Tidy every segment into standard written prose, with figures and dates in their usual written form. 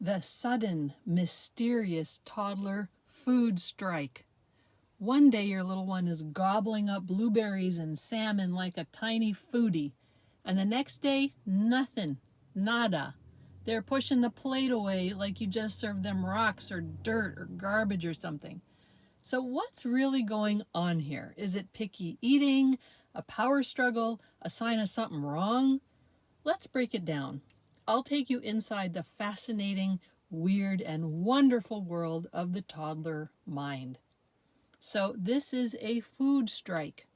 The sudden, mysterious toddler food strike. One day your little one is gobbling up blueberries and salmon like a tiny foodie, and the next day, nothing, nada. They're pushing the plate away like you just served them rocks or dirt or garbage or something. So what's really going on here? Is it picky eating, a power struggle, a sign of something wrong? Let's break it down. I'll take you inside the fascinating, weird, and wonderful world of the toddler mind. So this is a food strike.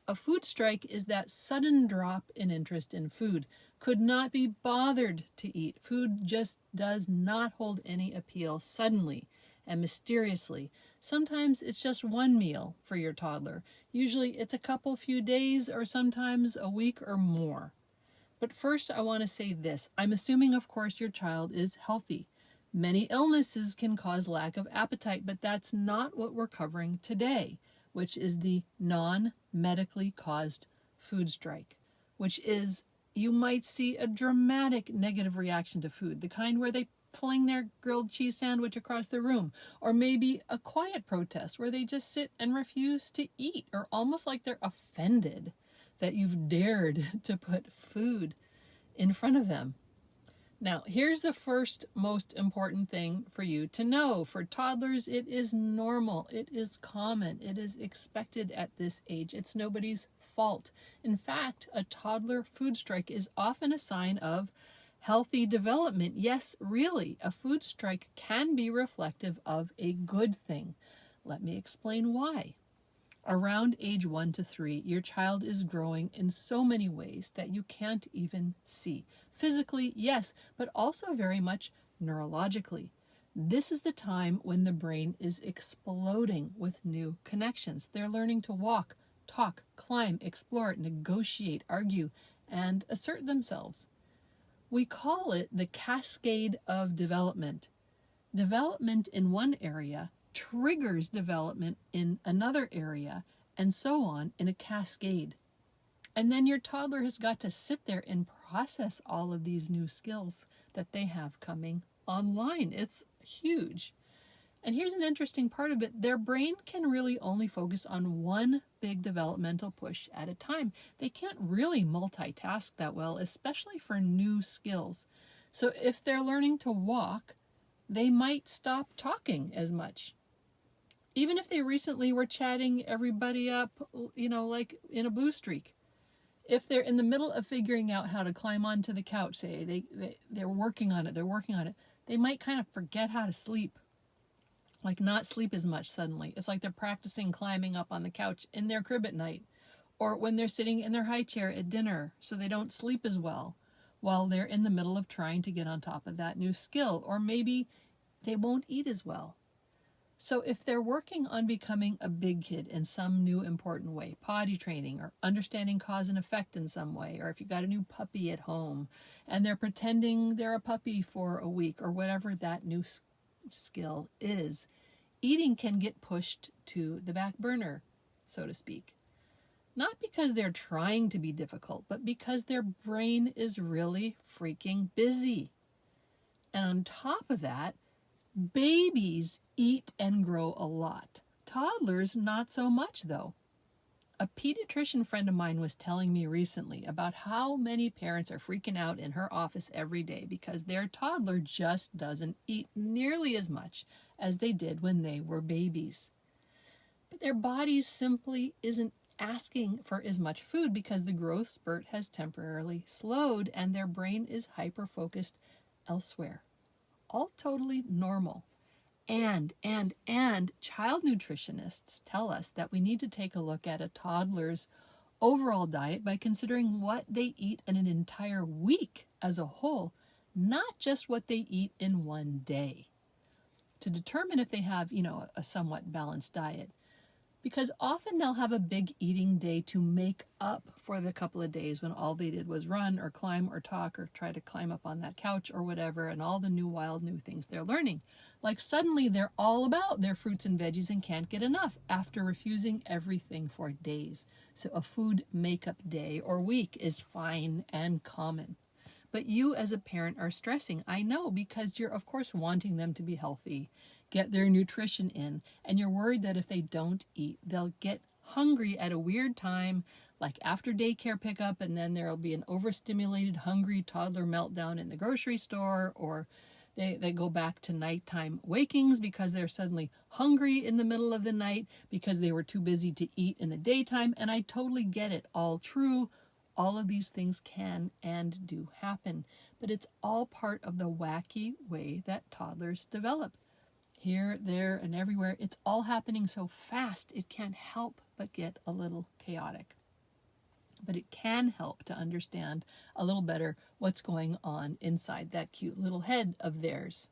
A food strike is that sudden drop in interest in food. Could not be bothered to eat. Food just does not hold any appeal suddenly and mysteriously. Sometimes it's just one meal for your toddler. Usually it's a few days or sometimes a week or more. But first I want to say this. I'm assuming, of course, your child is healthy. Many illnesses can cause lack of appetite, but that's not what we're covering today, which is the non-medically caused food strike, which is you might see a dramatic negative reaction to food, the kind where they fling their grilled cheese sandwich across the room, or maybe a quiet protest where they just sit and refuse to eat, or almost like they're offended that you've dared to put food in front of them. Now, here's the first most important thing for you to know. For toddlers, it is normal, it is common, it is expected at this age. It's nobody's fault. In fact, a toddler food strike is often a sign of healthy development. Yes, really, a food strike can be reflective of a good thing. Let me explain why. Around age 1 to 3, your child is growing in so many ways that you can't even see. Physically, yes, but also very much neurologically. This is the time when the brain is exploding with new connections. They're learning to walk, talk, climb, explore, negotiate, argue, and assert themselves. We call it the cascade of development. Development in one area triggers development in another area, and so on in a cascade. And then your toddler has got to sit there and process all of these new skills that they have coming online. It's huge. And here's an interesting part of it. Their brain can really only focus on one big developmental push at a time. They can't really multitask that well, especially for new skills. So if they're learning to walk, they might stop talking as much. Even if they recently were chatting everybody up, like in a blue streak. If they're in the middle of figuring out how to climb onto the couch, say they're working on it, they might kind of forget how to sleep. Like not sleep as much suddenly. It's like they're practicing climbing up on the couch in their crib at night, or when they're sitting in their high chair at dinner, so they don't sleep as well while they're in the middle of trying to get on top of that new skill, or maybe they won't eat as well. So if they're working on becoming a big kid in some new important way, potty training or understanding cause and effect in some way, or if you got a new puppy at home and they're pretending they're a puppy for a week or whatever that new skill is, eating can get pushed to the back burner, so to speak. Not because they're trying to be difficult, but because their brain is really freaking busy. And on top of that, babies eat and grow a lot. Toddlers, not so much though. A pediatrician friend of mine was telling me recently about how many parents are freaking out in her office every day because their toddler just doesn't eat nearly as much as they did when they were babies. But their bodies simply isn't asking for as much food because the growth spurt has temporarily slowed and their brain is hyper-focused elsewhere. All totally normal. And child nutritionists tell us that we need to take a look at a toddler's overall diet by considering what they eat in an entire week as a whole, not just what they eat in one day, to determine if they have, a somewhat balanced diet. Because often they'll have a big eating day to make up for the couple of days when all they did was run or climb or talk or try to climb up on that couch or whatever, and all the new things they're learning. Like suddenly they're all about their fruits and veggies and can't get enough after refusing everything for days. So a food makeup day or week is fine and common. But you as a parent are stressing, I know, because you're of course wanting them to be healthy, get their nutrition in, and you're worried that if they don't eat, they'll get hungry at a weird time, like after daycare pickup, and then there'll be an overstimulated, hungry toddler meltdown in the grocery store, or they go back to nighttime wakings because they're suddenly hungry in the middle of the night because they were too busy to eat in the daytime. And I totally get it. All true. All of these things can and do happen. But it's all part of the wacky way that toddlers develop. Here, there, and everywhere. It's all happening so fast, it can't help but get a little chaotic. But it can help to understand a little better what's going on inside that cute little head of theirs.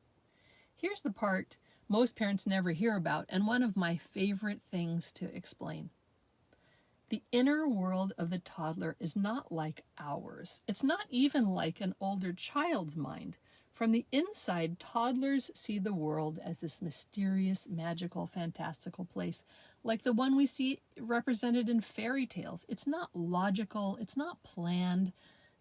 Here's the part most parents never hear about, and one of my favorite things to explain. The inner world of the toddler is not like ours. It's not even like an older child's mind. From the inside, toddlers see the world as this mysterious, magical, fantastical place, like the one we see represented in fairy tales. It's not logical, it's not planned.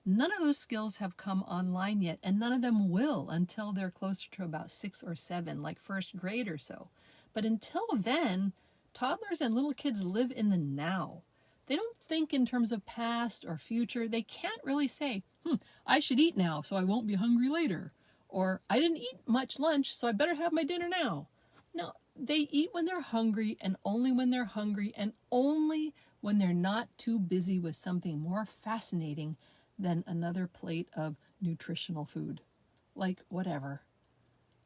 None of those skills have come online yet, and none of them will until they're closer to about 6 or 7, like first grade or so. But until then, toddlers and little kids live in the now. They don't think in terms of past or future. They can't really say, I should eat now so I won't be hungry later. Or, I didn't eat much lunch, so I better have my dinner now. No, they eat when they're hungry, and only when they're hungry, and only when they're not too busy with something more fascinating than another plate of nutritional food. Like whatever.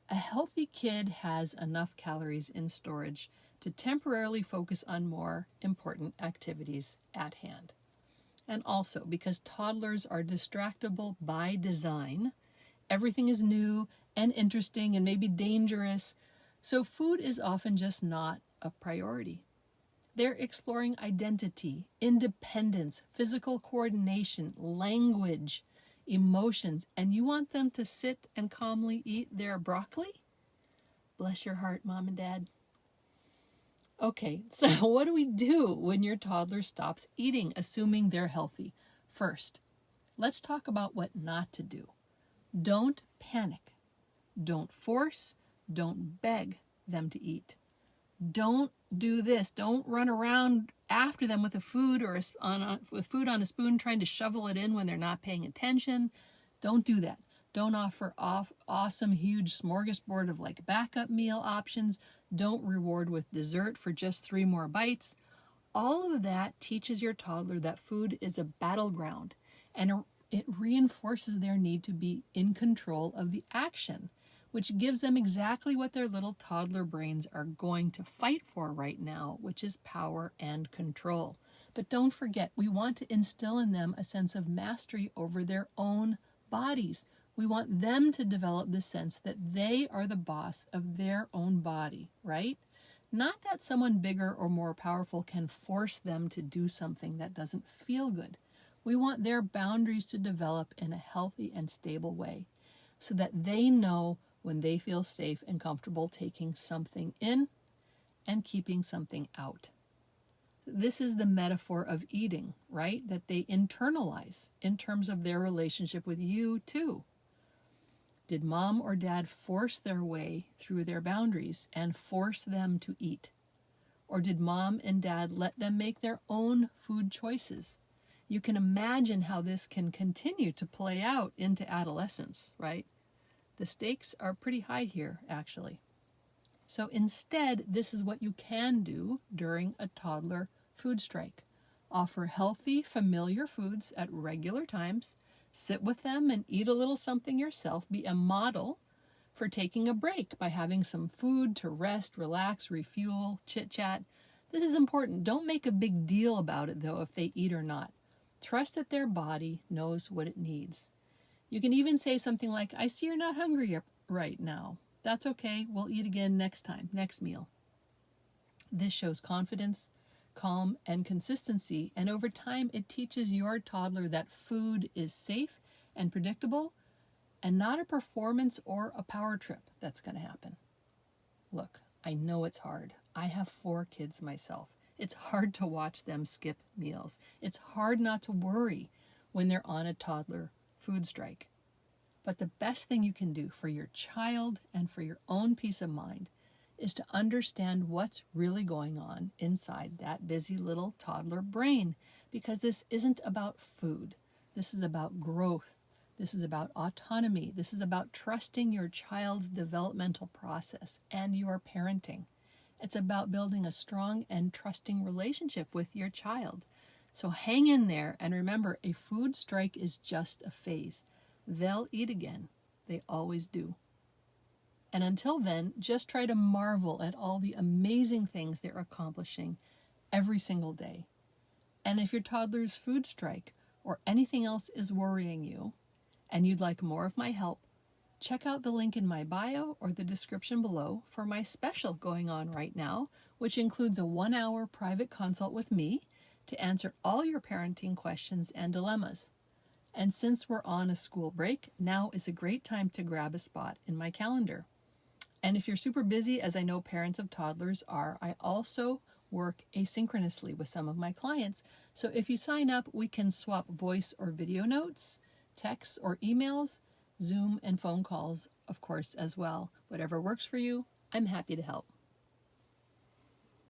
A healthy kid has enough calories in storage to temporarily focus on more important activities at hand. And also, because toddlers are distractible by design, everything is new and interesting and maybe dangerous, so food is often just not a priority. They're exploring identity, independence, physical coordination, language, emotions, and you want them to sit and calmly eat their broccoli? Bless your heart, Mom and Dad. Okay, so what do we do when your toddler stops eating, assuming they're healthy? First, let's talk about what not to do. Don't panic. Don't force. Don't beg them to eat. Don't do this. Don't run around after them with food with food on a spoon trying to shovel it in when they're not paying attention. Don't do that. Don't offer awesome, huge smorgasbord of like backup meal options. Don't reward with dessert for just 3 more bites. All of that teaches your toddler that food is a battleground, and it reinforces their need to be in control of the action, which gives them exactly what their little toddler brains are going to fight for right now, which is power and control. But don't forget, we want to instill in them a sense of mastery over their own bodies. We want them to develop the sense that they are the boss of their own body, right? Not that someone bigger or more powerful can force them to do something that doesn't feel good. We want their boundaries to develop in a healthy and stable way so that they know when they feel safe and comfortable taking something in and keeping something out. This is the metaphor of eating, right? That they internalize in terms of their relationship with you too. Did mom or dad force their way through their boundaries and force them to eat? Or did mom and dad let them make their own food choices? You can imagine how this can continue to play out into adolescence, right? The stakes are pretty high here, actually. So instead, this is what you can do during a toddler food strike. Offer healthy, familiar foods at regular times. Sit with them and eat a little something yourself. Be a model for taking a break by having some food to rest, relax, refuel, chit-chat. This is important. Don't make a big deal about it, though, if they eat or not. Trust that their body knows what it needs. You can even say something like, I see you're not hungry right now. That's okay. We'll eat again next time, next meal. This shows confidence, calm, and consistency. And over time, it teaches your toddler that food is safe and predictable and not a performance or a power trip that's going to happen. Look, I know it's hard. I have 4 kids myself. It's hard to watch them skip meals. It's hard not to worry when they're on a toddler food strike. But the best thing you can do for your child and for your own peace of mind is to understand what's really going on inside that busy little toddler brain, because this isn't about food. This is about growth. This is about autonomy. This is about trusting your child's developmental process and your parenting. It's about building a strong and trusting relationship with your child. So hang in there and remember, a food strike is just a phase. They'll eat again. They always do. And until then, just try to marvel at all the amazing things they're accomplishing every single day. And if your toddler's food strike or anything else is worrying you, and you'd like more of my help, check out the link in my bio or the description below for my special going on right now, which includes a 1-hour private consult with me to answer all your parenting questions and dilemmas. And since we're on a school break, now is a great time to grab a spot in my calendar. And if you're super busy, as I know parents of toddlers are, I also work asynchronously with some of my clients. So if you sign up, we can swap voice or video notes, texts or emails, Zoom and phone calls, of course, as well. Whatever works for you, I'm happy to help.